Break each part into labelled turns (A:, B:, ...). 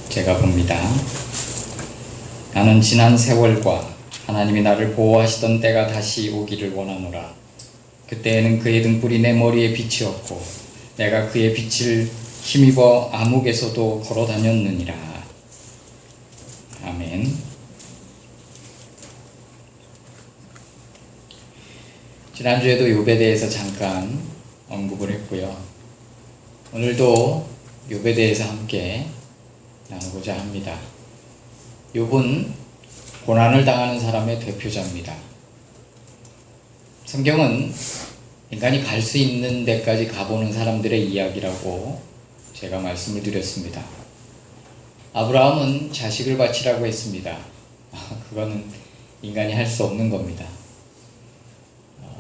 A: 제가 봅니다. 나는 지난 세월과 하나님이 나를 보호하시던 때가 다시 오기를 원하노라. 그때에는 그의 등불이 내 머리에 빛이었고 내가 그의 빛을 힘입어 암흑에서도 걸어 다녔느니라. 아멘. 지난주에도 욥에 대해서 잠깐 언급을 했고요. 오늘도 욥에 대해서 함께 나누고자 합니다. 욥은 고난을 당하는 사람의 대표자입니다. 성경은 인간이 갈 수 있는 데까지 가보는 사람들의 이야기라고 제가 말씀을 드렸습니다. 아브라함은 자식을 바치라고 했습니다. 그거는 인간이 할 수 없는 겁니다.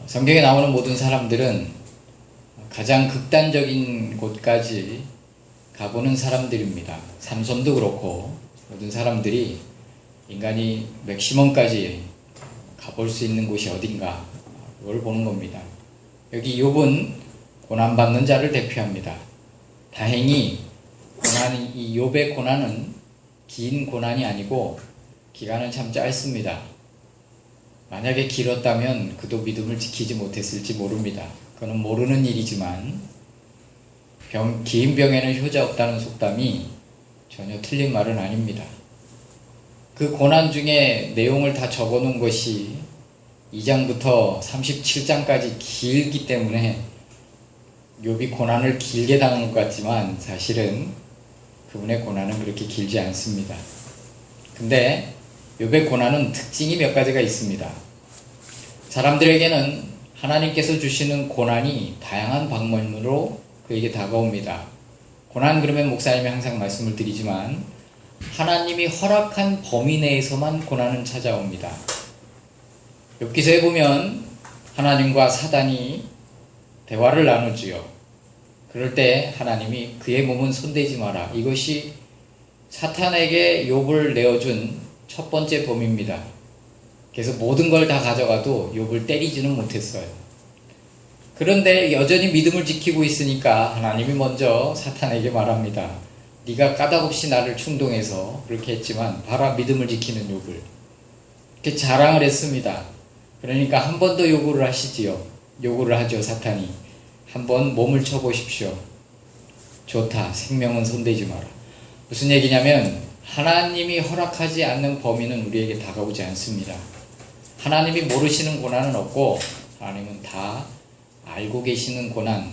A: 성경에 나오는 모든 사람들은 가장 극단적인 곳까지 가보는 사람들입니다. 삼손도 그렇고 모든 사람들이 인간이 맥시멈까지 가볼 수 있는 곳이 어딘가 그걸 보는 겁니다. 여기 욥은 고난받는 자를 대표합니다. 다행히 이 욥의 고난은 긴 고난이 아니고 기간은 참 짧습니다. 만약에 길었다면 그도 믿음을 지키지 못했을지 모릅니다. 그건 모르는 일이지만 긴 병에는 효자 없다는 속담이 전혀 틀린 말은 아닙니다. 그 고난 중에 내용을 다 적어놓은 것이 2장부터 37장까지 길기 때문에 욥이 고난을 길게 당한 것 같지만 사실은 그분의 고난은 그렇게 길지 않습니다. 근데 욥의 고난은 특징이 몇 가지가 있습니다. 사람들에게는 하나님께서 주시는 고난이 다양한 방면으로 그에게 다가옵니다. 고난 그러면 목사님이 항상 말씀을 드리지만 하나님이 허락한 범위 내에서만 고난은 찾아옵니다. 욥기서에 보면 하나님과 사단이 대화를 나누지요. 그럴 때 하나님이 그의 몸은 손대지 마라. 이것이 사탄에게 욥을 내어준 첫 번째 범위입니다. 그래서 모든 걸 다 가져가도 욥을 때리지는 못했어요. 그런데 여전히 믿음을 지키고 있으니까 하나님이 먼저 사탄에게 말합니다. 네가 까닭없이 나를 충동해서 그렇게 했지만 봐라 믿음을 지키는 욥을. 이렇게 자랑을 했습니다. 그러니까 한 번 더 요구를 하시지요. 요구를 하죠. 사탄이. 한번 몸을 쳐보십시오. 좋다. 생명은 손대지 마라. 무슨 얘기냐면 하나님이 허락하지 않는 범위는 우리에게 다가오지 않습니다. 하나님이 모르시는 고난은 없고 하나님은 다 알고 계시는 고난,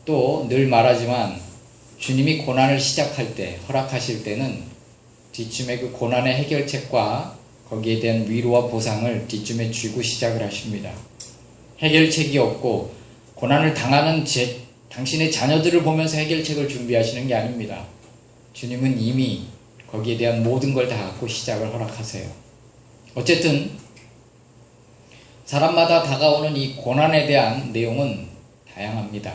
A: 또 늘 말하지만 주님이 고난을 시작할 때, 허락하실 때는 뒷쯤에 그 고난의 해결책과 거기에 대한 위로와 보상을 뒷쯤에 쥐고 시작을 하십니다. 해결책이 없고 고난을 당하는 당신의 자녀들을 보면서 해결책을 준비하시는 게 아닙니다. 주님은 이미 거기에 대한 모든 걸 다 갖고 시작을 허락하세요. 어쨌든 사람마다 다가오는 이 고난에 대한 내용은 다양합니다.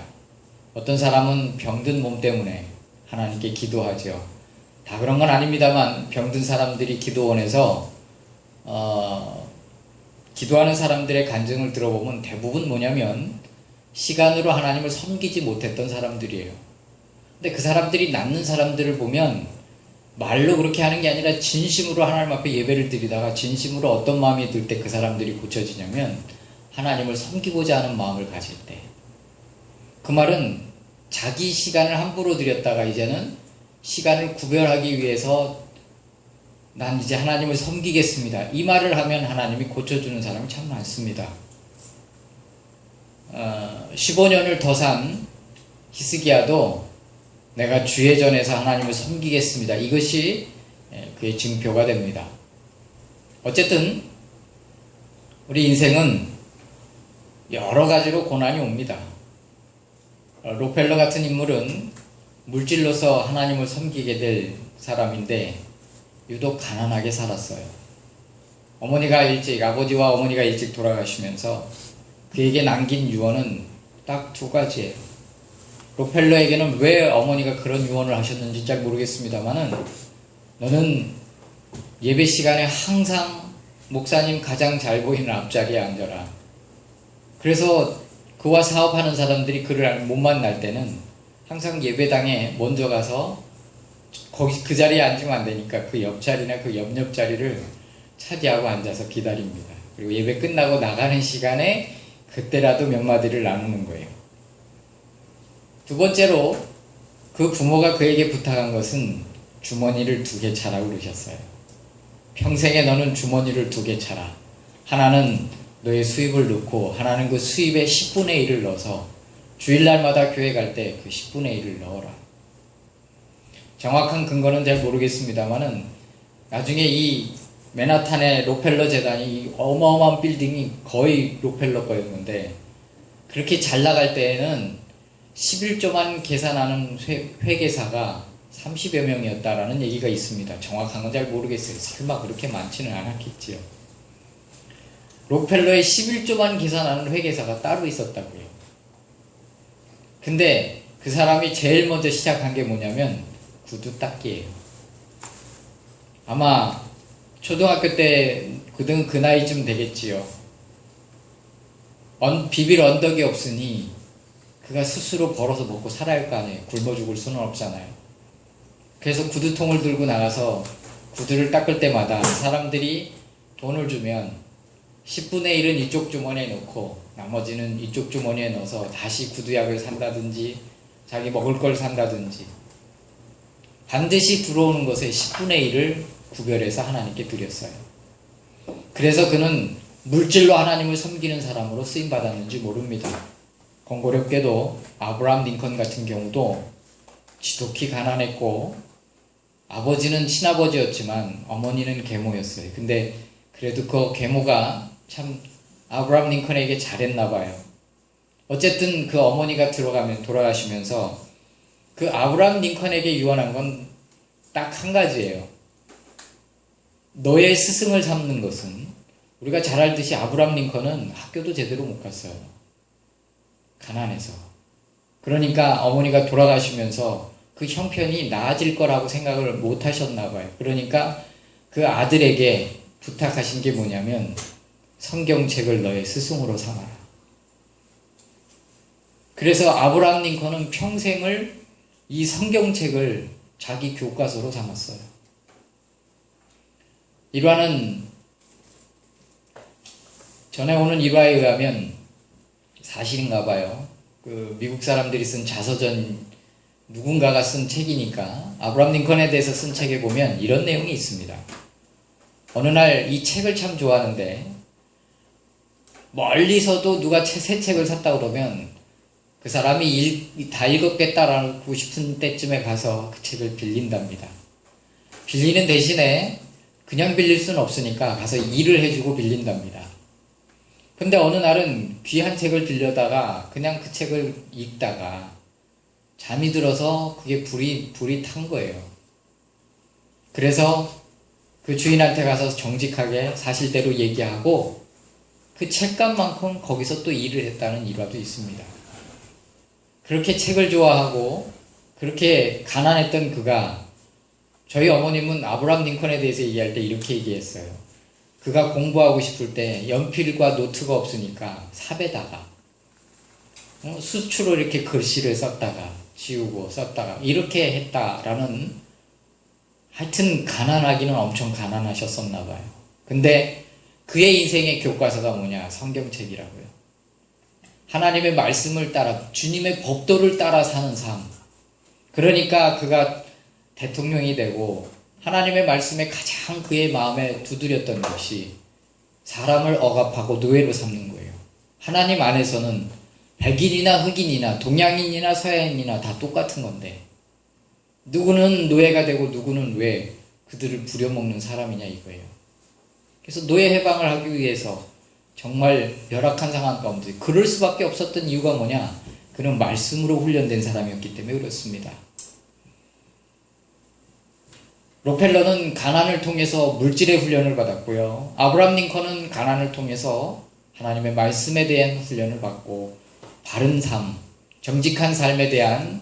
A: 어떤 사람은 병든 몸 때문에 하나님께 기도하죠. 다 그런 건 아닙니다만 병든 사람들이 기도원에서 기도하는 사람들의 간증을 들어보면 대부분 뭐냐면 시간으로 하나님을 섬기지 못했던 사람들이에요. 근데 그 사람들이 낫는 사람들을 보면 말로 그렇게 하는 게 아니라 진심으로 하나님 앞에 예배를 드리다가 진심으로 어떤 마음이 들 때 그 사람들이 고쳐지냐면 하나님을 섬기고자 하는 마음을 가질 때. 그 말은 자기 시간을 함부로 드렸다가 이제는 시간을 구별하기 위해서 난 이제 하나님을 섬기겠습니다. 이 말을 하면 하나님이 고쳐주는 사람이 참 많습니다. 15년을 더 산 히스기야도 내가 주의 전에서 하나님을 섬기겠습니다. 이것이 그의 증표가 됩니다. 어쨌든 우리 인생은 여러 가지로 고난이 옵니다. 록펠러 같은 인물은 물질로서 하나님을 섬기게 될 사람인데 유독 가난하게 살았어요. 아버지와 어머니가 일찍 돌아가시면서 그에게 남긴 유언은 딱 두 가지예요. 록펠러에게는 왜 어머니가 그런 유언을 하셨는지 잘 모르겠습니다만은 너는 예배 시간에 항상 목사님 가장 잘 보이는 앞자리에 앉아라. 그래서 그와 사업하는 사람들이 그를 못 만날 때는 항상 예배당에 먼저 가서 거기 그 자리에 앉으면 안 되니까 그 옆자리나 그 옆 자리를 차지하고 앉아서 기다립니다. 그리고 예배 끝나고 나가는 시간에 그때라도 몇 마디를 나누는 거예요. 두 번째로 그 부모가 그에게 부탁한 것은 주머니를 2개 차라고 그러셨어요. 평생에 너는 주머니를 2개 차라. 하나는 너의 수입을 넣고 하나는 그 수입의 10분의 1을 넣어서 주일날마다 교회 갈 때 그 10분의 1을 넣어라. 정확한 근거는 잘 모르겠습니다만은 나중에 이 맨하탄의 록펠러 재단이 어마어마한 빌딩이 거의 록펠러 거였는데 그렇게 잘 나갈 때에는 11조만 계산하는 회계사가 30여 명이었다라는 얘기가 있습니다. 정확한 건 잘 모르겠어요. 설마 그렇게 많지는 않았겠지요. 록펠러의 11조만 계산하는 회계사가 따로 있었다고요. 근데 그 사람이 제일 먼저 시작한 게 뭐냐면 구두 닦기예요. 아마 초등학교 때 그 나이쯤 되겠지요. 비빌 언덕이 없으니 그가 스스로 벌어서 먹고 살아야 할 거 아니에요. 굶어 죽을 수는 없잖아요. 그래서 구두통을 들고 나가서 구두를 닦을 때마다 사람들이 돈을 주면 10분의 1은 이쪽 주머니에 넣고 나머지는 이쪽 주머니에 넣어서 다시 구두약을 산다든지 자기 먹을 걸 산다든지 반드시 들어오는 것의 10분의 1을 구별해서 하나님께 드렸어요. 그래서 그는 물질로 하나님을 섬기는 사람으로 쓰임받았는지 모릅니다. 공교롭게도 아브라함 링컨 같은 경우도 지독히 가난했고 아버지는 친아버지였지만 어머니는 계모였어요. 근데 그래도 그 계모가 참 아브라함 링컨에게 잘했나 봐요. 어쨌든 그 어머니가 돌아가시면서 그 아브라함 링컨에게 유언한 건 딱 한 가지예요. 너의 스승을 삼는 것은 우리가 잘 알듯이 아브라함 링컨은 학교도 제대로 못 갔어요. 가난해서. 그러니까 어머니가 돌아가시면서 그 형편이 나아질 거라고 생각을 못 하셨나 봐요. 그러니까 그 아들에게 부탁하신 게 뭐냐면 성경책을 너의 스승으로 삼아라. 그래서 아브라함 링컨은 평생을 이 성경책을 자기 교과서로 삼았어요. 일화는 전에 오는 일화에 의하면 사실인가 봐요. 그 미국 사람들이 쓴 자서전 누군가가 쓴 책이니까 아브라함 링컨에 대해서 쓴 책에 보면 이런 내용이 있습니다. 어느 날 이 책을 참 좋아하는데 멀리서도 누가 새 책을 샀다 그러면 그 사람이 다 읽었겠다라고 싶은 때쯤에 가서 그 책을 빌린답니다. 빌리는 대신에 그냥 빌릴 수는 없으니까 가서 일을 해주고 빌린답니다. 근데 어느 날은 귀한 책을 빌려다가 그냥 그 책을 읽다가 잠이 들어서 그게 불이 탄 거예요. 그래서 그 주인한테 가서 정직하게 사실대로 얘기하고 그 책값만큼 거기서 또 일을 했다는 일화도 있습니다. 그렇게 책을 좋아하고 그렇게 가난했던 그가 저희 어머님은 아브라함 링컨에 대해서 얘기할 때 이렇게 얘기했어요. 그가 공부하고 싶을 때 연필과 노트가 없으니까 삽에다가 수추로 이렇게 글씨를 썼다가 지우고 썼다가 이렇게 했다라는 하여튼 가난하기는 엄청 가난하셨었나 봐요. 근데 그의 인생의 교과서가 뭐냐? 성경책이라고요. 하나님의 말씀을 따라 주님의 법도를 따라 사는 삶. 그러니까 그가 대통령이 되고 하나님의 말씀에 가장 그의 마음에 두드렸던 것이 사람을 억압하고 노예로 삼는 거예요. 하나님 안에서는 백인이나 흑인이나 동양인이나 서양인이나 다 똑같은 건데 누구는 노예가 되고 누구는 왜 그들을 부려먹는 사람이냐 이거예요. 그래서 노예 해방을 하기 위해서 정말 열악한 상황 가운데 그럴 수밖에 없었던 이유가 뭐냐? 그는 말씀으로 훈련된 사람이었기 때문에 그렇습니다. 록펠러는 가난을 통해서 물질의 훈련을 받았고요. 아브라함 링컨은 가난을 통해서 하나님의 말씀에 대한 훈련을 받고 바른 삶, 정직한 삶에 대한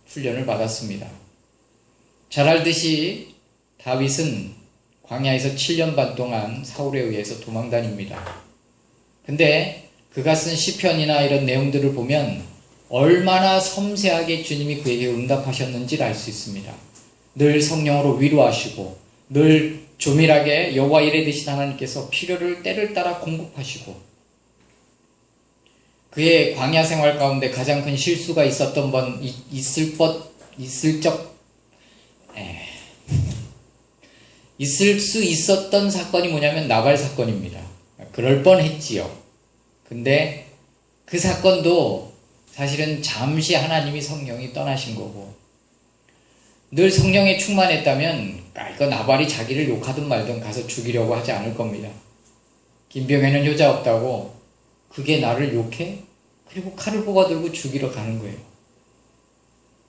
A: 훈련을 받았습니다. 잘 알듯이 다윗은 광야에서 7년 반 동안 사울에 의해서 도망다닙니다. 근데 그가 쓴 시편이나 이런 내용들을 보면 얼마나 섬세하게 주님이 그에게 응답하셨는지를 알 수 있습니다. 늘 성령으로 위로하시고 늘 조밀하게 여호와 이레 되신 하나님께서 필요를 때를 따라 공급하시고 그의 광야 생활 가운데 가장 큰 실수가 있을 수 있었던 사건이 뭐냐면 나발 사건입니다. 그럴 뻔했지요. 근데 그 사건도 사실은 잠시 하나님이 성령이 떠나신 거고 늘 성령에 충만했다면 이거 나발이 자기를 욕하든 말든 가서 죽이려고 하지 않을 겁니다. 김병에는 효자 없다고 그게 나를 욕해? 그리고 칼을 뽑아들고 죽이러 가는 거예요.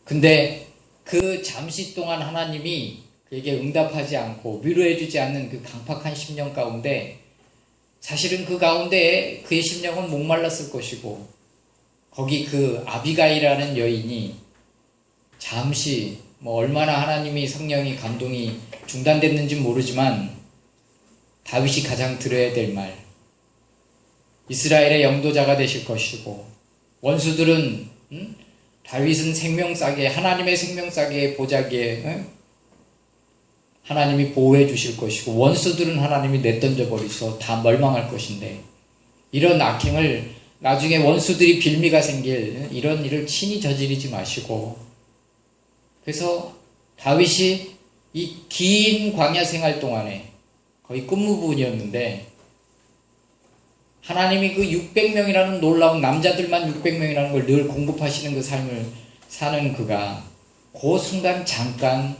A: 근데 그 잠시 동안 하나님이 그에게 응답하지 않고 위로해주지 않는 그 강팍한 심령 가운데 사실은 그 가운데 그의 심령은 목말랐을 것이고 거기 그 아비가일이라는 여인이 잠시 얼마나 하나님이 성령이 감동이 중단됐는지 모르지만 다윗이 가장 들어야 될 말 이스라엘의 영도자가 되실 것이고 원수들은 다윗은 생명싸게 하나님의 생명싸게 보자기에 하나님이 보호해 주실 것이고 원수들은 하나님이 내던져 버리셔서 다 멸망할 것인데 이런 악행을 나중에 원수들이 빌미가 생길 이런 일을 친히 저지르지 마시고 그래서 다윗이 이 긴 광야 생활 동안에 거의 끝부분이었는데 하나님이 그 600명이라는 놀라운 남자들만 600명이라는 걸 늘 공급하시는 그 삶을 사는 그가 그 순간 잠깐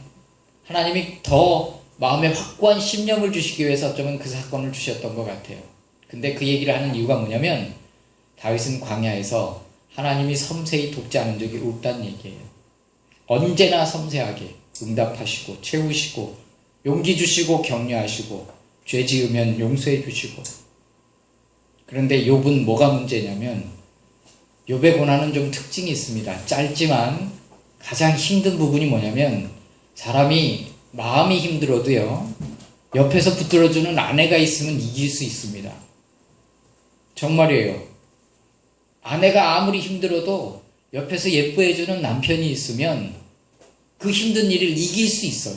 A: 하나님이 더 마음에 확고한 심령을 주시기 위해서 어쩌면 그 사건을 주셨던 것 같아요. 근데 그 얘기를 하는 이유가 뭐냐면 다윗은 광야에서 하나님이 섬세히 돕지 않은 적이 없다는 얘기예요. 언제나 섬세하게 응답하시고 채우시고 용기 주시고 격려하시고 죄 지으면 용서해 주시고 그런데 욥은 뭐가 문제냐면 욥의 고난은 좀 특징이 있습니다. 짧지만 가장 힘든 부분이 뭐냐면 사람이 마음이 힘들어도요 옆에서 붙들어주는 아내가 있으면 이길 수 있습니다. 정말이에요. 아내가 아무리 힘들어도 옆에서 예뻐해주는 남편이 있으면 그 힘든 일을 이길 수 있어요.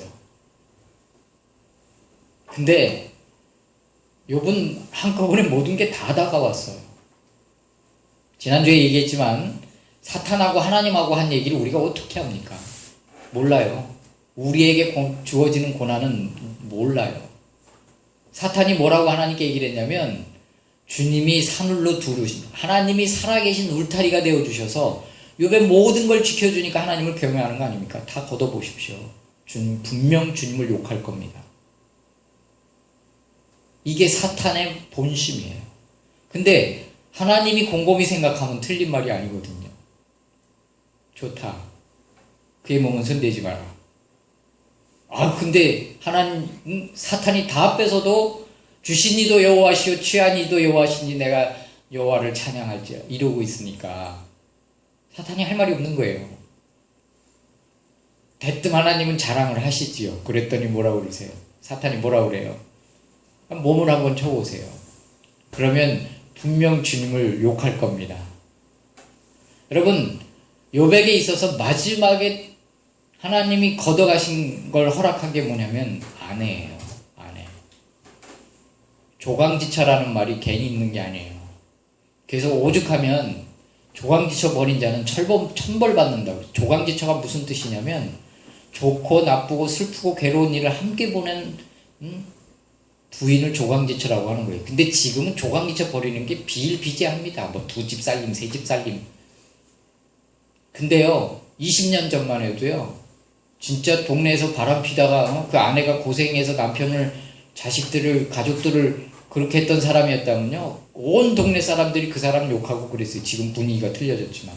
A: 근데 욥은 한꺼번에 모든 게 다 다가왔어요. 지난주에 얘기했지만 사탄하고 하나님하고 한 얘기를 우리가 어떻게 합니까? 몰라요. 우리에게 주어지는 고난은 몰라요. 사탄이 뭐라고 하나님께 얘기를 했냐면 주님이 산울로 두르신 하나님이 살아계신 울타리가 되어주셔서 욥의 모든 걸 지켜주니까 하나님을 경외하는 거 아닙니까? 다 걷어보십시오. 주님 분명 주님을 욕할 겁니다. 이게 사탄의 본심이에요. 근데 하나님이 곰곰이 생각하면 틀린 말이 아니거든요. 좋다. 그의 몸은 손대지 마라. 근데 사탄이 다 뺏어도 주시니도 여호와시오 취하니도 여호와시니 내가 여호와를 찬양할지 이러고 있으니까 사탄이 할 말이 없는 거예요. 대뜸 하나님은 자랑을 하시지요. 그랬더니 뭐라고 그러세요? 사탄이 뭐라고 그래요? 몸을 한번 쳐보세요. 그러면 분명 주님을 욕할 겁니다. 여러분 욥에게 있어서 마지막에 하나님이 걷어가신 걸 허락한 게 뭐냐면 아내예요. 아내. 조강지처라는 말이 괜히 있는 게 아니에요. 그래서 오죽하면 조강지처 버린 자는 천벌 받는다고. 조강지처가 무슨 뜻이냐면 좋고 나쁘고 슬프고 괴로운 일을 함께 보낸 부인을 조강지처라고 하는 거예요. 근데 지금은 조강지처 버리는 게 비일비재합니다. 2집 살림, 3집 살림. 근데요 20년 전만 해도요 진짜 동네에서 바람 피다가 그 아내가 고생해서 남편을 자식들을 가족들을 그렇게 했던 사람이었다면요 온 동네 사람들이 그 사람 욕하고 그랬어요. 지금 분위기가 틀려졌지만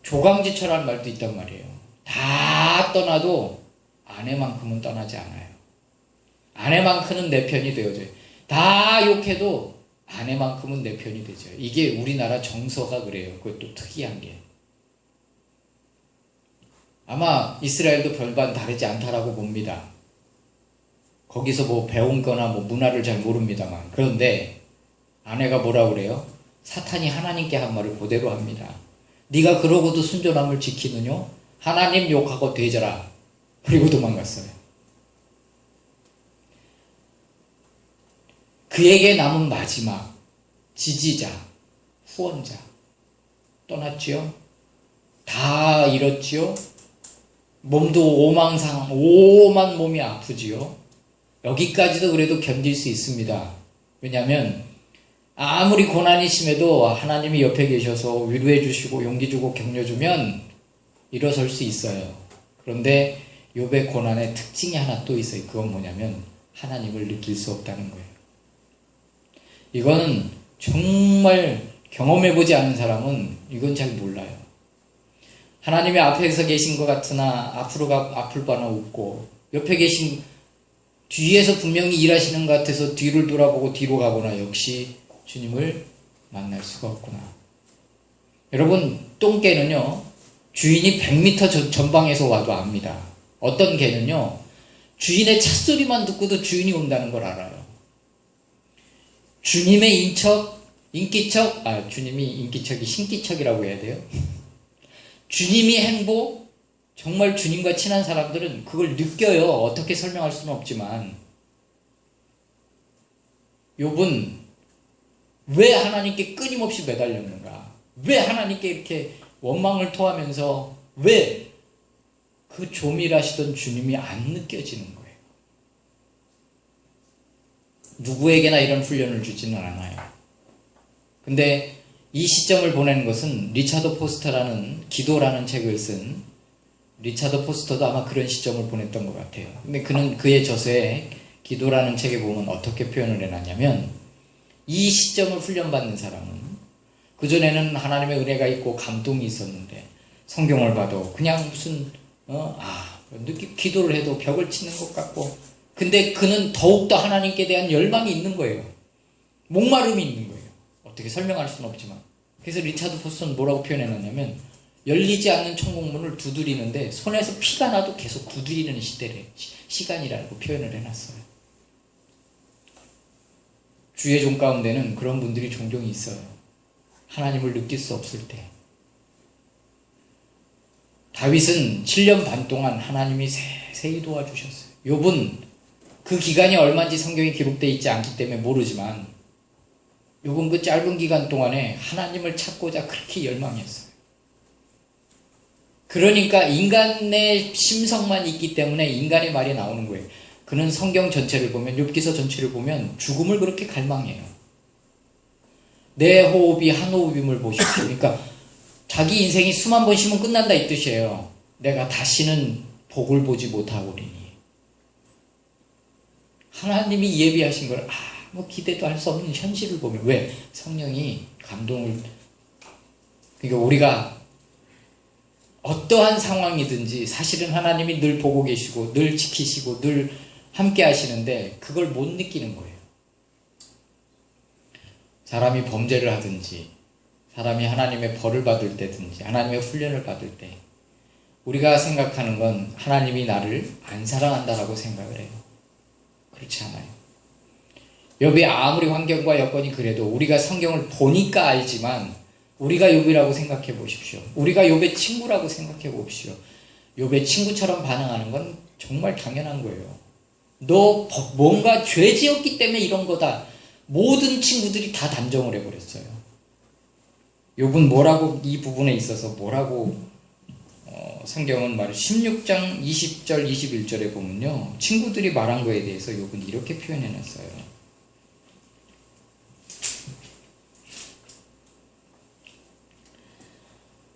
A: 조강지처라는 말도 있단 말이에요. 다 떠나도 아내만큼은 떠나지 않아요. 아내만큼은 내 편이 되어져요. 다 욕해도 아내만큼은 내 편이 되죠. 이게 우리나라 정서가 그래요. 그것도 특이한 게. 아마 이스라엘도 별반 다르지 않다라고 봅니다. 거기서 뭐 배운 거나 뭐 문화를 잘 모릅니다만. 그런데 아내가 뭐라고 그래요? 사탄이 하나님께 한 말을 그대로 합니다. 네가 그러고도 순전함을 지키느뇨? 하나님 욕하고 되져라. 그리고 도망갔어요. 그에게 남은 마지막 지지자, 후원자 떠났지요. 다 잃었지요. 몸도 오만 몸이 아프지요. 여기까지도 그래도 견딜 수 있습니다. 왜냐하면 아무리 고난이 심해도 하나님이 옆에 계셔서 위로해 주시고 용기 주고 격려 주면 일어설 수 있어요. 그런데 욥의 고난의 특징이 하나 또 있어요. 그건 뭐냐면 하나님을 느낄 수 없다는 거예요. 이거는 정말 경험해보지 않은 사람은 이건 잘 몰라요. 하나님이 앞에서 계신 것 같으나 앞을 바나 웃고, 옆에 계신 뒤에서 분명히 일하시는 것 같아서 뒤를 돌아보고 뒤로 가거나, 역시 주님을 만날 수가 없구나. 여러분, 똥개는요 주인이 100m 전방에서 와도 압니다. 어떤 개는요 주인의 찻소리만 듣고도 주인이 온다는 걸 알아요. 주님의 주님이 인기척이 신기척이라고 해야 돼요. 주님이 행복, 정말 주님과 친한 사람들은 그걸 느껴요. 어떻게 설명할 수는 없지만. 욥은 왜 하나님께 끊임없이 매달렸는가? 왜 하나님께 이렇게 원망을 토하면서 왜 그 조밀하시던 주님이 안 느껴지는 거예요? 누구에게나 이런 훈련을 주지는 않아요. 근데 이 시점을 보내는 것은 리차드 포스터라는 기도라는 책을 쓴 리차드 포스터도 아마 그런 시점을 보냈던 것 같아요. 근데 그는 그의 저서에 기도라는 책에 보면 어떻게 표현을 해놨냐면, 이 시점을 훈련받는 사람은 그전에는 하나님의 은혜가 있고 감동이 있었는데 성경을 봐도 그냥 무슨 기도를 해도 벽을 치는 것 같고, 근데 그는 더욱더 하나님께 대한 열망이 있는 거예요. 목마름이 있는 거예요. 어떻게 설명할 수는 없지만. 그래서 리차드 포스터는 뭐라고 표현해놨냐면, 열리지 않는 천국문을 두드리는데 손에서 피가 나도 계속 두드리는 시간이라고 표현을 해놨어요. 주의 종 가운데는 그런 분들이 종종 있어요. 하나님을 느낄 수 없을 때. 다윗은 7년 반 동안 하나님이 세세히 도와주셨어요. 욥은 그 기간이 얼마인지 성경에 기록되어 있지 않기 때문에 모르지만, 욥은 그 짧은 기간 동안에 하나님을 찾고자 그렇게 열망했어요. 그러니까 인간의 심성만 있기 때문에 인간의 말이 나오는 거예요. 그는 성경 전체를 보면, 욥기서 전체를 보면 죽음을 그렇게 갈망해요. 내 호흡이 한 호흡임을 보십시오. 그러니까 자기 인생이 수만 번 쉬면 끝난다 이 뜻이에요. 내가 다시는 복을 보지 못하오리니. 하나님이 예비하신 걸 기대도 할 수 없는 현실을 보면, 왜? 성령이 감동을, 그러니까 우리가 어떠한 상황이든지 사실은 하나님이 늘 보고 계시고 늘 지키시고 늘 함께 하시는데 그걸 못 느끼는 거예요. 사람이 범죄를 하든지, 사람이 하나님의 벌을 받을 때든지, 하나님의 훈련을 받을 때 우리가 생각하는 건 하나님이 나를 안 사랑한다라고 생각을 해요. 그렇지 않아요. 욥이 아무리 환경과 여건이 그래도 우리가 성경을 보니까 알지만, 우리가 욥이라고 생각해 보십시오. 우리가 욥의 친구라고 생각해 봅시오. 욥의 친구처럼 반응하는 건 정말 당연한 거예요. 너 뭔가 죄 지었기 때문에 이런 거다. 모든 친구들이 다 단정을 해버렸어요. 욥은 뭐라고, 이 부분에 있어서 뭐라고 성경은 말을 16장 20절 21절에 보면요, 친구들이 말한 거에 대해서 욥은 이렇게 표현해놨어요.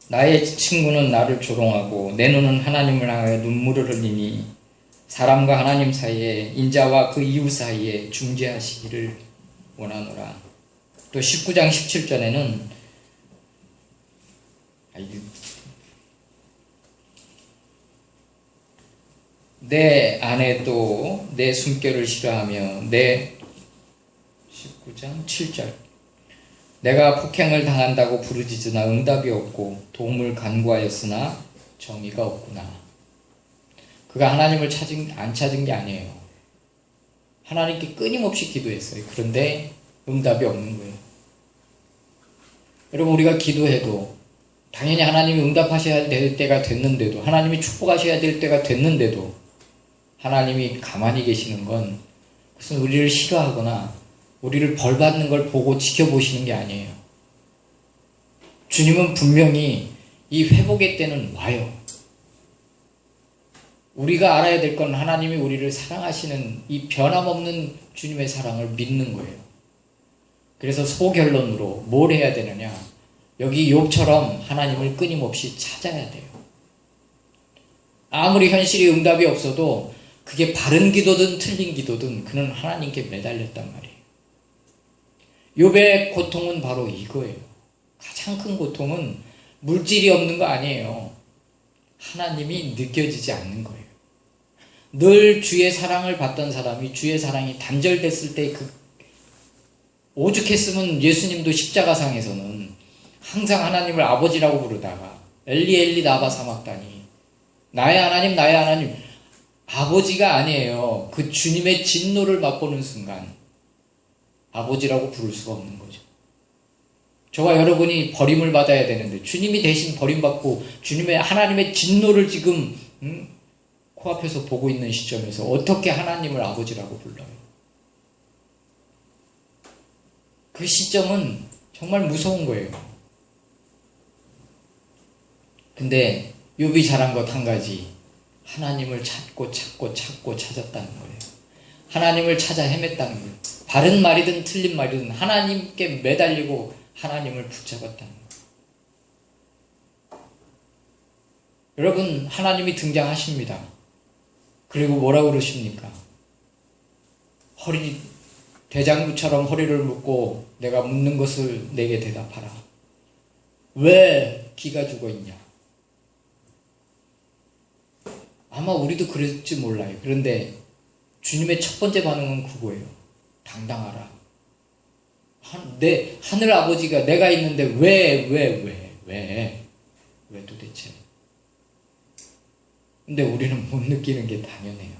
A: 나의 친구는 나를 조롱하고 내 눈은 하나님을 향하여 눈물을 흘리니 사람과 하나님 사이에, 인자와 그 이웃 사이에 중재하시기를 원하노라. 또 19장 17절에는 내 아내도 내 숨결을 싫어하며 19장 7절, 내가 폭행을 당한다고 부르짖으나 응답이 없고 도움을 간구하였으나 정의가 없구나. 그가 하나님을 안 찾은 게 아니에요. 하나님께 끊임없이 기도했어요. 그런데 응답이 없는 거예요. 여러분, 우리가 기도해도 당연히 하나님이 응답하셔야 될 때가 됐는데도, 하나님이 축복하셔야 될 때가 됐는데도 하나님이 가만히 계시는 건 그것은 우리를 싫어하거나 우리를 벌받는 걸 보고 지켜보시는 게 아니에요. 주님은 분명히 이 회복의 때는 와요. 우리가 알아야 될 건 하나님이 우리를 사랑하시는 이 변함없는 주님의 사랑을 믿는 거예요. 그래서 소결론으로 뭘 해야 되느냐? 여기 욥처럼 하나님을 끊임없이 찾아야 돼요. 아무리 현실이 응답이 없어도 그게 바른 기도든 틀린 기도든 그는 하나님께 매달렸단 말이에요. 욥의 고통은 바로 이거예요. 가장 큰 고통은 물질이 없는 거 아니에요. 하나님이 느껴지지 않는 거예요. 늘 주의 사랑을 받던 사람이 주의 사랑이 단절됐을 때 오죽했으면 예수님도 십자가상에서는 항상 하나님을 아버지라고 부르다가 엘리 엘리 나바 사막다니, 나의 하나님 나의 하나님, 아버지가 아니에요. 그 주님의 진노를 맛보는 순간 아버지라고 부를 수가 없는 거죠. 저와 여러분이 버림을 받아야 되는데 주님이 대신 버림받고 주님의 하나님의 진노를 지금 코앞에서 보고 있는 시점에서 어떻게 하나님을 아버지라고 불러요? 그 시점은 정말 무서운 거예요. 근데 욥이 잘한 것 한 가지, 하나님을 찾고 찾았다는 거예요. 하나님을 찾아 헤맸다는 거예요. 바른 말이든 틀린 말이든 하나님께 매달리고 하나님을 붙잡았다는 거예요. 여러분, 하나님이 등장하십니다. 그리고 뭐라고 그러십니까? 대장부처럼 허리를 묶고 내가 묻는 것을 내게 대답하라. 왜 기가 죽어있냐? 아마 우리도 그랬지 몰라요. 그런데 주님의 첫 번째 반응은 그거예요. 당당하라. 내 하늘 아버지가 내가 있는데 왜 도대체? 근데 우리는 못 느끼는 게 당연해요.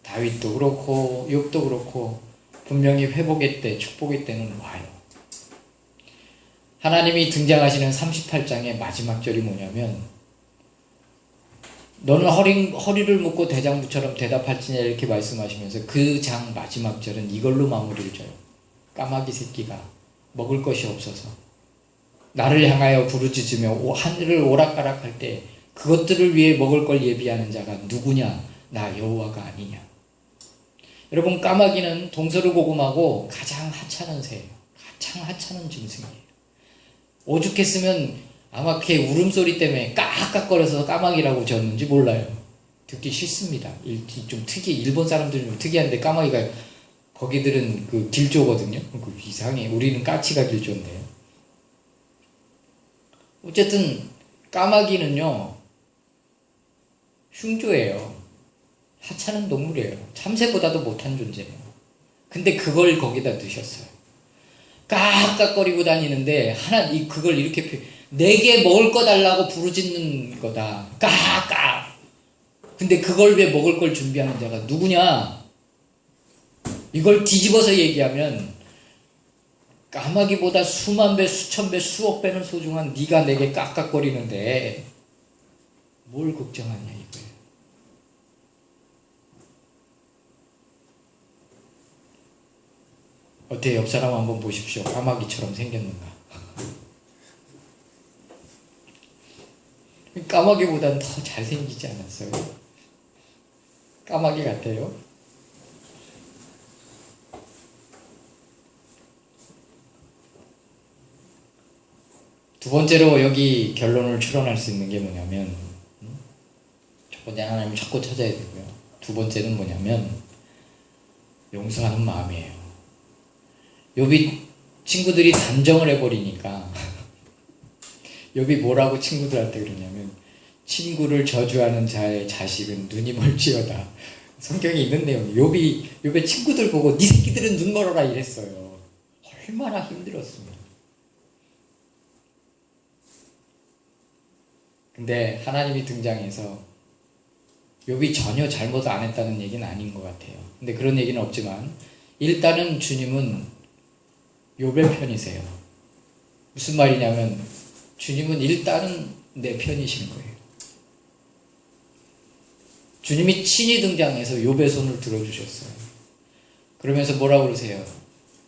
A: 다윗도 그렇고 욥도 그렇고 분명히 회복의 때, 축복의 때는 와요. 하나님이 등장하시는 38장의 마지막 절이 뭐냐면, 너는 허리를 묶고 대장부처럼 대답할지냐 이렇게 말씀하시면서 그 장 마지막 절은 이걸로 마무리를 져요. 까마귀 새끼가 먹을 것이 없어서 나를 향하여 부르짖으며 하늘을 오락가락할 때 그것들을 위해 먹을 걸 예비하는 자가 누구냐? 나 여호와가 아니냐? 여러분, 까마귀는 동서르고금하고 가장 하찮은 새예요. 가장 하찮은 짐승이에요. 오죽했으면 아마 걔 울음소리 때문에 깍깍거려서 까마귀라고 졌는지 몰라요. 듣기 싫습니다. 좀 일본 사람들은 좀 특이한데 까마귀가, 거기들은 그 길조거든요. 이상해. 우리는 까치가 길조인데요. 어쨌든 까마귀는요, 흉조예요. 하찮은 동물이에요. 참새보다도 못한 존재예요. 근데 그걸 거기다 넣으셨어요. 깍깍거리고 다니는데 그걸 이렇게 내게 먹을 거 달라고 부르짖는 거다. 깍깍. 근데 그걸 왜 먹을 걸 준비하는 자가 누구냐? 이걸 뒤집어서 얘기하면 까마귀보다 수만 배, 수천 배, 수억 배는 소중한 네가 내게 깍깍거리는데 뭘 걱정하냐 이거예요. 어때요? 옆 사람 한번 보십시오. 까마귀처럼 생겼는가? 까마귀보다는 더 잘생기지 않았어요? 까마귀 같아요? 두 번째로 여기 결론을 추론할 수 있는 게 뭐냐면, 첫 번째 하나님을 찾고 찾아야 되고요. 두 번째는 뭐냐면 용서하는 마음이에요. 욥이 친구들이 단정을 해버리니까 욥이 뭐라고 친구들한테 그러냐면, 친구를 저주하는 자의 자식은 눈이 멀지어다. 성경에 있는 내용. 욥의 친구들 보고 네 새끼들은 눈 멀어라 이랬어요. 얼마나 힘들었습니다. 근데 하나님이 등장해서 욥이 전혀 잘못 안 했다는 얘기는 아닌 것 같아요. 근데 그런 얘기는 없지만 일단은 주님은 욥의 편이세요. 무슨 말이냐면 주님은 일단은 내 편이신 거예요. 주님이 친히 등장해서 욥의 손을 들어주셨어요. 그러면서 뭐라고 그러세요?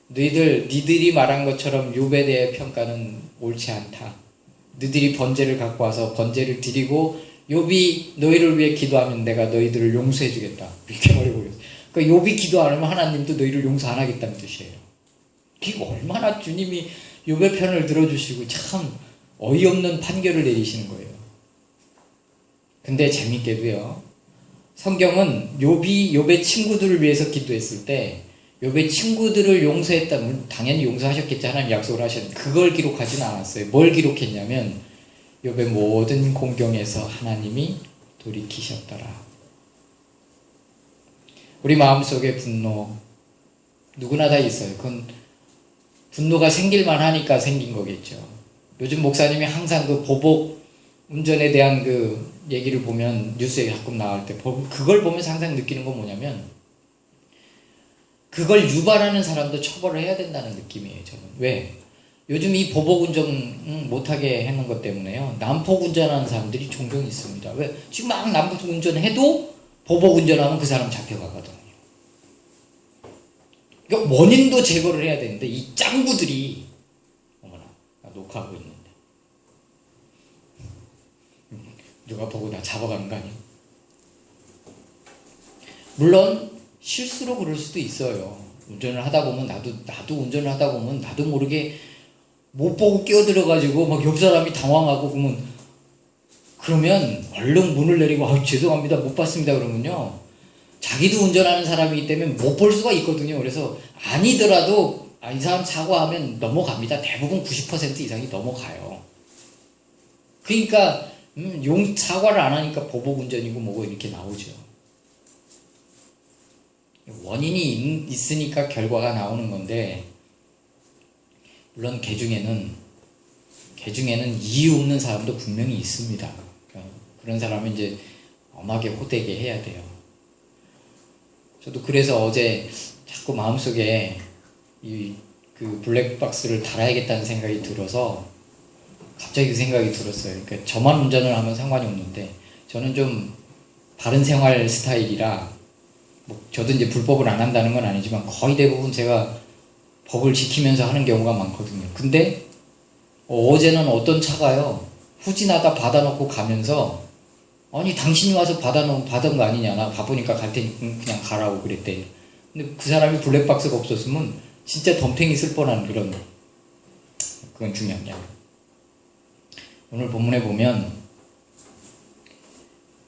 A: 니들이 말한 것처럼 욥에 대해 평가는 옳지 않다. 너희들이 번제를 갖고 와서 번제를 드리고 욥이 너희를 위해 기도하면 내가 너희들을 용서해 주겠다. 이렇게 말해버렸어요. 그러니까 욥이 기도 안 하면 하나님도 너희를 용서 안 하겠다는 뜻이에요. 이게 얼마나 주님이 욥의 편을 들어주시고 참 어이없는 판결을 내리시는 거예요. 근데 재밌게도요. 성경은 욥의 친구들을 위해서 기도했을 때 욥의 친구들을 용서했다면 당연히 용서하셨겠지. 하나님 약속을 하셨는데 그걸 기록하지는 않았어요. 뭘 기록했냐면 욥의 모든 공경에서 하나님이 돌이키셨더라. 우리 마음속에 분노 누구나 다 있어요. 그건 분노가 생길만 하니까 생긴 거겠죠. 요즘 목사님이 항상 그 보복 운전에 대한 그 얘기를 보면 뉴스에 가끔 나올 때 그걸 보면서 항상 느끼는 건 뭐냐면 그걸 유발하는 사람도 처벌을 해야 된다는 느낌이에요. 저는. 왜? 요즘 이 보복 운전 못하게 하는 것 때문에요. 난폭 운전하는 사람들이 종종 있습니다. 왜? 지금 막 난폭 운전해도 보복 운전하면 그 사람 잡혀가거든요. 그러니까 원인도 제거를 해야 되는데 이 짱구들이 어머나 나 녹화하고 있는데 누가 보고 나 잡아가는 거 아니야? 물론 실수로 그럴 수도 있어요. 운전을 하다 보면 나도 운전을 하다 보면 나도 모르게 못 보고 끼어들어가지고 막 옆 사람이 당황하고 그러면 얼른 문을 내리고 죄송합니다 못 봤습니다 그러면요 자기도 운전하는 사람이기 때문에 못 볼 수가 있거든요. 그래서 아니더라도 이 사람 사과하면 넘어갑니다. 대부분 90% 이상이 넘어가요. 그러니까 사과를 안 하니까 보복 운전이고 뭐고 이렇게 나오죠. 원인이 있으니까 결과가 나오는 건데 물론 개 중에는 이유 없는 사람도 분명히 있습니다. 그런 사람은 이제 엄하게 호되게 해야 돼요. 저도 그래서 어제 자꾸 마음속에 그 블랙박스를 달아야겠다는 생각이 들어서 갑자기 그 생각이 들었어요. 그러니까 저만 운전을 하면 상관이 없는데 저는 좀 바른 생활 스타일이라 저도 이제 불법을 안 한다는 건 아니지만 거의 대부분 제가 법을 지키면서 하는 경우가 많거든요. 근데 어제는 어떤 차가요 후진하다 받아놓고 가면서 아니 당신이 와서 받은 거 아니냐 나 바쁘니까 갈 테니 그냥 가라고 그랬대. 근데 그 사람이 블랙박스가 없었으면 진짜 덤탱이 쓸 뻔한 그건 중요한 게 아니에요. 오늘 본문에 보면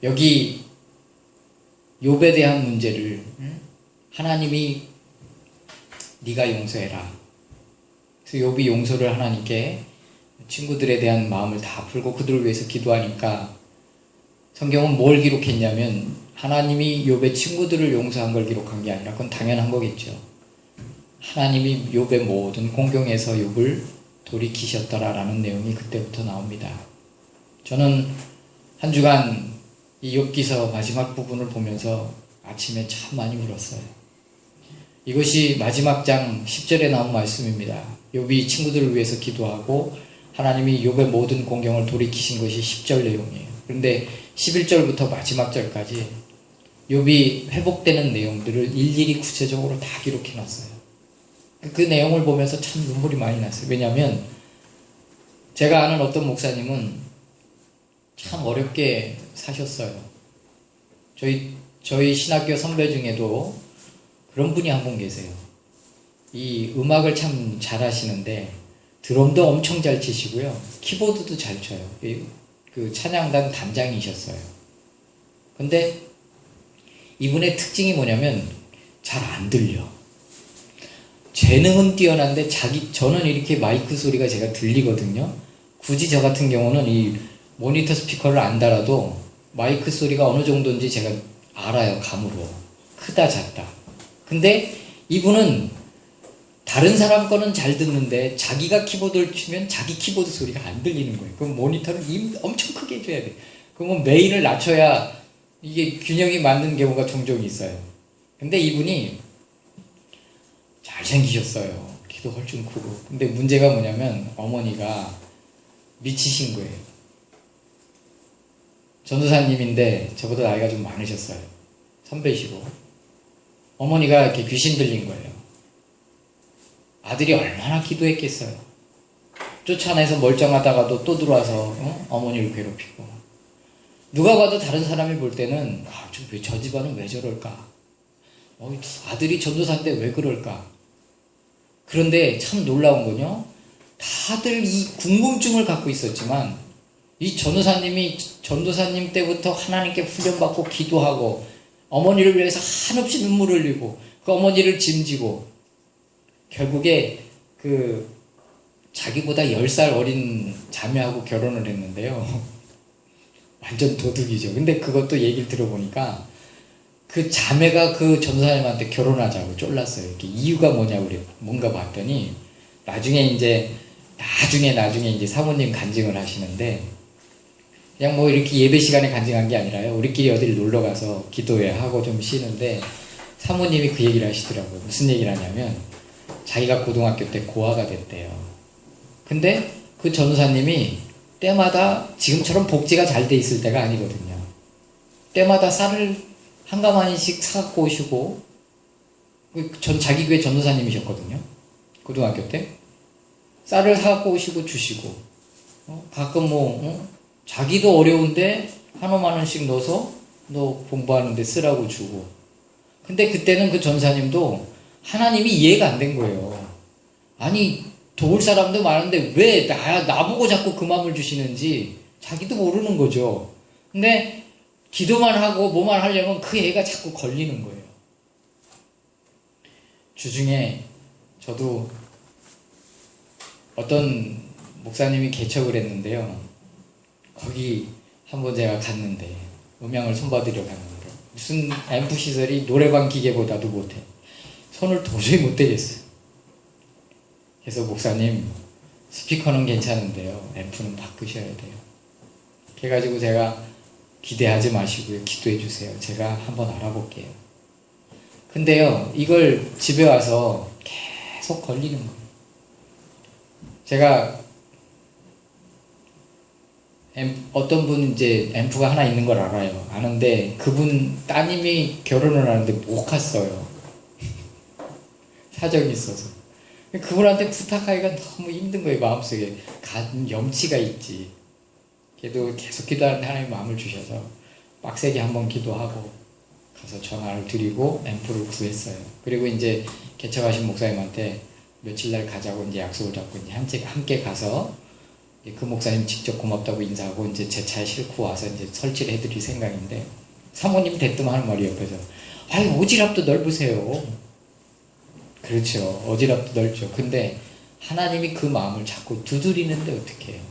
A: 여기 욥에 대한 문제를 하나님이 네가 용서해라. 그래서 욥이 용서를 하나님께 친구들에 대한 마음을 다 풀고 그들을 위해서 기도하니까 성경은 뭘 기록했냐면 하나님이 욥의 친구들을 용서한 걸 기록한 게 아니라 그건 당연한 거겠죠. 하나님이 욥의 모든 공경에서 욥을 돌이키셨더라라는 내용이 그때부터 나옵니다. 저는 한 주간 이 욥기서 마지막 부분을 보면서 아침에 참 많이 울었어요. 이것이 마지막 장 10절에 나온 말씀입니다. 욥이 친구들을 위해서 기도하고 하나님이 욥의 모든 공경을 돌이키신 것이 10절 내용이에요. 그런데 11절부터 마지막 절까지 욥이 회복되는 내용들을 일일이 구체적으로 다 기록해놨어요. 그 내용을 보면서 참 눈물이 많이 났어요. 왜냐하면 제가 아는 어떤 목사님은 참 어렵게 사셨어요. 저희 신학교 선배 중에도 그런 분이 한 분 계세요. 이 음악을 참 잘하시는데 드럼도 엄청 잘 치시고요. 키보드도 잘 쳐요. 그 찬양단 단장이셨어요. 근데 이분의 특징이 뭐냐면 잘 안 들려. 재능은 뛰어난데 저는 이렇게 마이크 소리가 제가 들리거든요. 굳이 저 같은 경우는 이 모니터 스피커를 안 달아도 마이크 소리가 어느 정도인지 제가 알아요. 감으로. 크다 작다. 근데 이분은 다른 사람 거는 잘 듣는데 자기가 키보드를 치면 자기 키보드 소리가 안 들리는 거예요. 그럼 모니터를 엄청 크게 해줘야 돼. 그러면 메인을 낮춰야 이게 균형이 맞는 경우가 종종 있어요. 근데 이분이 잘생기셨어요. 자기도 훨씬 크고. 근데 문제가 뭐냐면 어머니가 미치신 거예요. 전도사님인데 저보다 나이가 좀 많으셨어요. 선배시고. 어머니가 이렇게 귀신 들린 거예요. 아들이 얼마나 기도했겠어요. 쫓아내서 멀쩡하다가도 또 들어와서 어머니를 괴롭히고. 누가 봐도 다른 사람이 볼 때는 저 집안은 왜 저럴까? 아들이 전도사인데 왜 그럴까? 그런데 참 놀라운 건요. 다들 이 궁금증을 갖고 있었지만 이 전도사님 때부터 하나님께 훈련받고 기도하고 어머니를 위해서 한없이 눈물 흘리고 그 어머니를 짐지고 결국에 자기보다 10살 어린 자매하고 결혼을 했는데요. 완전 도둑이죠. 근데 그것도 얘기를 들어보니까 그 자매가 그 전도사님한테 결혼하자고 쫄랐어요. 이렇게 이유가 뭐냐고 뭔가 봤더니 나중에 이제 사모님 간증을 하시는데 그냥 뭐 이렇게 예배 시간에 간증한 게 아니라요. 우리끼리 어딜 놀러 가서 기도회 하고 좀 쉬는데 사모님이 그 얘기를 하시더라고요. 무슨 얘기를 하냐면 자기가 고등학교 때 고아가 됐대요. 근데 그 전도사님이 때마다 지금처럼 복지가 잘 돼 있을 때가 아니거든요. 때마다 쌀을 한 가마니씩 사갖고 오시고 자기 교회 전도사님이셨거든요. 고등학교 때 쌀을 사갖고 오시고 주시고 가끔 자기도 어려운데 한 5만 원씩 넣어서 너 공부하는데 쓰라고 주고. 근데 그때는 그 전사님도 하나님이 이해가 안 된 거예요. 아니 도울 사람도 많은데 왜 나보고 자꾸 그 마음을 주시는지 자기도 모르는 거죠. 근데 기도만 하고 뭐만 하려면 그 애가 자꾸 걸리는 거예요. 주중에 저도 어떤 목사님이 개척을 했는데요. 거기 한번 제가 갔는데 음향을 손봐드려 갔는데 무슨 앰프 시설이 노래방 기계보다도 못해. 손을 도저히 못 대겠어요. 그래서 목사님 스피커는 괜찮은데요. 앰프는 바꾸셔야 돼요. 그래가지고 제가 기대하지 마시고요. 기도해 주세요. 제가 한번 알아볼게요. 근데요. 이걸 집에 와서 계속 걸리는 거예요. 제가 어떤 분 이제 앰프가 하나 있는 걸 알아요. 아는데 그분 따님이 결혼을 하는데 못 갔어요. 사정이 있어서. 그분한테 부탁하기가 너무 힘든 거예요. 마음속에 염치가 있지. 그래도 계속 기도하는데 하나님 마음을 주셔서 빡세게 한번 기도하고 가서 전화를 드리고 앰프를 구했어요. 그리고 이제 개척하신 목사님한테 며칠 날 가자고 이제 약속을 잡고 이제 함께 가서 그 목사님 직접 고맙다고 인사하고 이제 제 차에 싣고 와서 이제 설치를 해드릴 생각인데 사모님 대뜸 하는 말이 옆에서 아유 오지랖도 넓으세요. 그렇죠. 어지럽도 넓죠. 근데 하나님이 그 마음을 자꾸 두드리는데 어떻게 해요?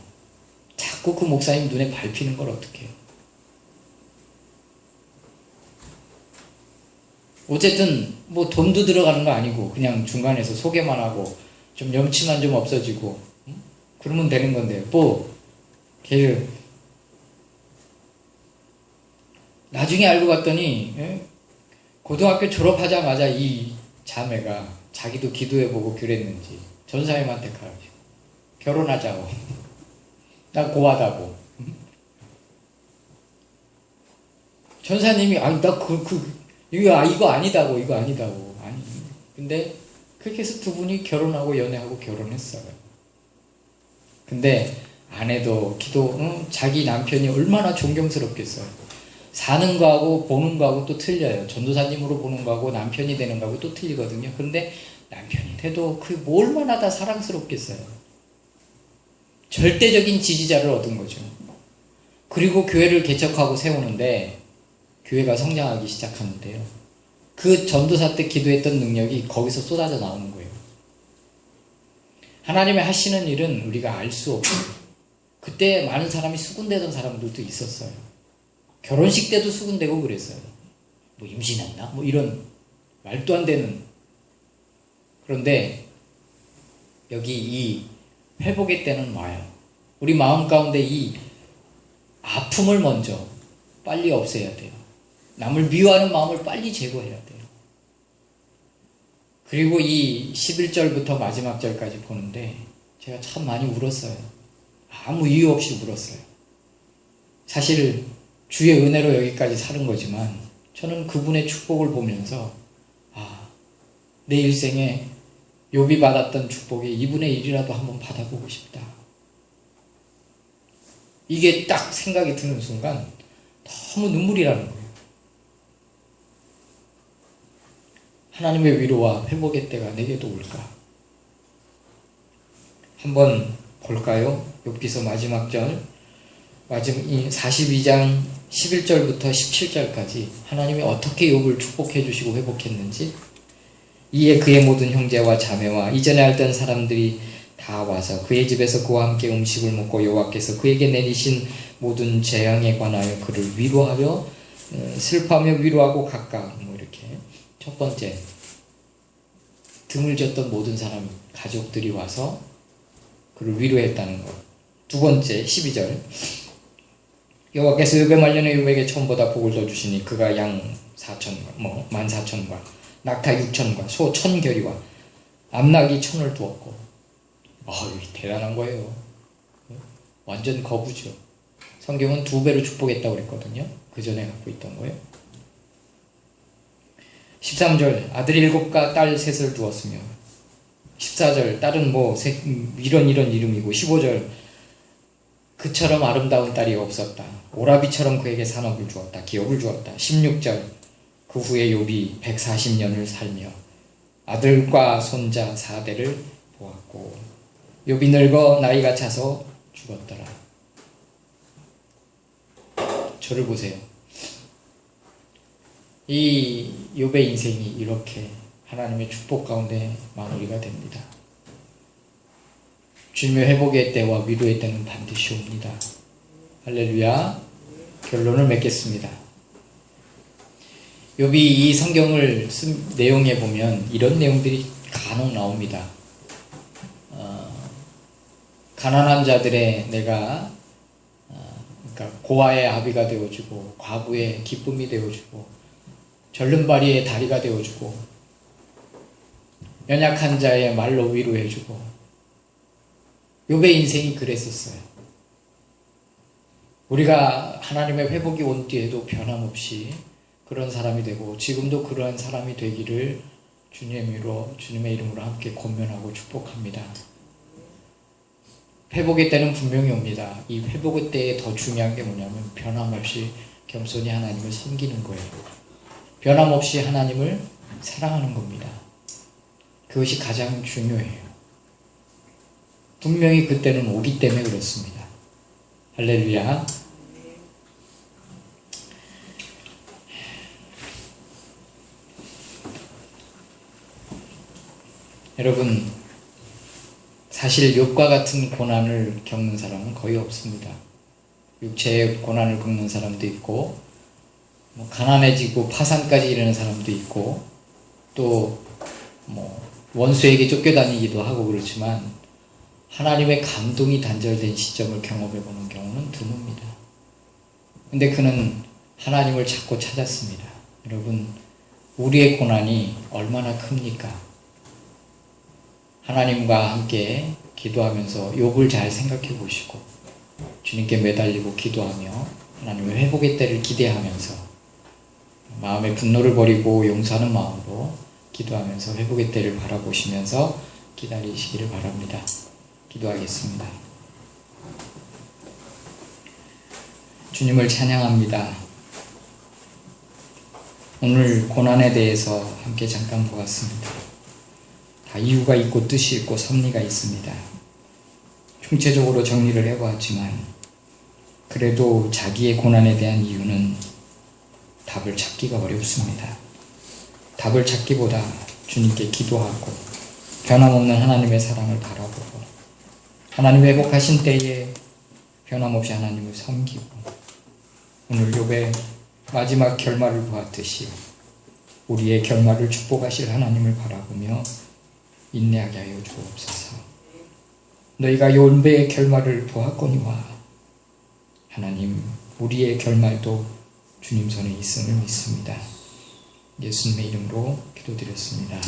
A: 자꾸 그 목사님 눈에 밟히는 걸 어떻게 해요? 어쨌든 뭐 돈도 들어가는 거 아니고 그냥 중간에서 소개만 하고 좀 염치만 좀 없어지고 그러면 되는 건데 나중에 알고 봤더니 고등학교 졸업하자마자 이 자매가 자기도 기도해보고 그랬는지 전사님한테 가가지고 결혼하자고 난 고하다고 전사님이 이거 아니다고 아니 근데 그렇게 해서 두 분이 결혼하고 연애하고 결혼했어요. 근데 아내도 자기 남편이 얼마나 존경스럽겠어요. 사는 거하고 보는 거하고 또 틀려요. 전도사님으로 보는 거하고 남편이 되는 거하고 또 틀리거든요. 그런데 남편이 돼도 뭐 얼마나 다 사랑스럽겠어요. 절대적인 지지자를 얻은 거죠. 그리고 교회를 개척하고 세우는데 교회가 성장하기 시작하는데요. 그 전도사 때 기도했던 능력이 거기서 쏟아져 나오는 거예요. 하나님의 하시는 일은 우리가 알 수 없고 그때 많은 사람이 수군대던 사람들도 있었어요. 결혼식 때도 수군대고 그랬어요. 뭐 임신했나? 뭐 이런 말도 안 되는. 그런데 여기 이 회복의 때는 와요. 우리 마음 가운데 이 아픔을 먼저 빨리 없애야 돼요. 남을 미워하는 마음을 빨리 제거해야 돼요. 그리고 이 11절부터 마지막 절까지 보는데 제가 참 많이 울었어요. 아무 이유 없이 울었어요. 사실 주의 은혜로 여기까지 사는 거지만 저는 그분의 축복을 보면서 내 일생에 욥이 받았던 축복의 2분의 1이라도 한번 받아보고 싶다. 이게 딱 생각이 드는 순간 너무 눈물이 나는 거예요. 하나님의 위로와 회복의 때가 내게도 올까? 한번 볼까요? 욥기서 마지막 절, 마지막 42장 11절부터 17절까지 하나님이 어떻게 욥을 축복해 주시고 회복했는지. 이에 그의 모든 형제와 자매와 이전에 알던 사람들이 다 와서 그의 집에서 그와 함께 음식을 먹고 여호와께서 그에게 내리신 모든 재앙에 관하여 그를 위로하며 슬퍼하며 위로하고 각각 이렇게. 첫 번째, 등을 졌던 모든 사람 가족들이 와서 그를 위로했다는 것. 두 번째 12절, 여호와께서 욥의 말년에 욥에게 처음보다 복을 더 주시니 그가 양 4천과 14,000과 낙타 6,000과 소 1,000결이와 암낙이 1,000을 두었고. 대단한 거예요. 완전 거부죠. 성경은 2배로 축복했다고 그랬거든요. 그 전에 갖고 있던 거예요. 13절, 아들 7과 딸 3을 두었으며. 14절, 딸은 이런 이름이고. 15절, 그처럼 아름다운 딸이 없었다. 오라비처럼 그에게 산업을 주었다. 기업을 주었다. 16절, 그 후에 욥이 140년을 살며 아들과 손자 4대를 보았고 욥이 늙어 나이가 차서 죽었더라. 저를 보세요. 이 욥의 인생이 이렇게 하나님의 축복 가운데 마무리가 됩니다. 주님의 회복의 때와 위로의 때는 반드시 옵니다. 할렐루야. 결론을 맺겠습니다. 욥이 이 성경을 쓴 내용에 보면 이런 내용들이 간혹 나옵니다. 가난한 자들의 내가 그러니까 고아의 아비가 되어주고 과부의 기쁨이 되어주고 절름발이의 다리가 되어주고 연약한 자의 말로 위로해주고. 욥의 인생이 그랬었어요. 우리가 하나님의 회복이 온 뒤에도 변함없이 그런 사람이 되고 지금도 그러한 사람이 되기를 주님의 이름으로 함께 권면하고 축복합니다. 회복의 때는 분명히 옵니다. 이 회복의 때에 더 중요한 게 뭐냐면 변함없이 겸손히 하나님을 섬기는 거예요. 변함없이 하나님을 사랑하는 겁니다. 그것이 가장 중요해요. 분명히 그때는 오기 때문에 그렇습니다. 할렐루야. 여러분, 사실 욥과 같은 고난을 겪는 사람은 거의 없습니다. 육체의 고난을 겪는 사람도 있고 가난해지고 파산까지 이르는 사람도 있고 또 원수에게 쫓겨다니기도 하고 그렇지만 하나님의 감동이 단절된 시점을 경험해보는 경우는 드뭅니다. 근데 그는 하나님을 찾고 찾았습니다. 여러분, 우리의 고난이 얼마나 큽니까? 하나님과 함께 기도하면서 욥을 잘 생각해 보시고 주님께 매달리고 기도하며 하나님의 회복의 때를 기대하면서 마음의 분노를 버리고 용서하는 마음으로 기도하면서 회복의 때를 바라보시면서 기다리시기를 바랍니다. 기도하겠습니다. 주님을 찬양합니다. 오늘 고난에 대해서 함께 잠깐 보았습니다. 다 이유가 있고 뜻이 있고 섭리가 있습니다. 총체적으로 정리를 해보았지만 그래도 자기의 고난에 대한 이유는 답을 찾기가 어렵습니다. 답을 찾기보다 주님께 기도하고 변함없는 하나님의 사랑을 바라보고 하나님 회복하신 때에 변함없이 하나님을 섬기고 오늘 욥의 마지막 결말을 보았듯이 우리의 결말을 축복하실 하나님을 바라보며 인내하게 하여 주옵소서. 너희가 욥의 결말을 보았거니와 하나님 우리의 결말도 주님 손에 있음을 믿습니다. 예수님의 이름으로 기도드렸습니다.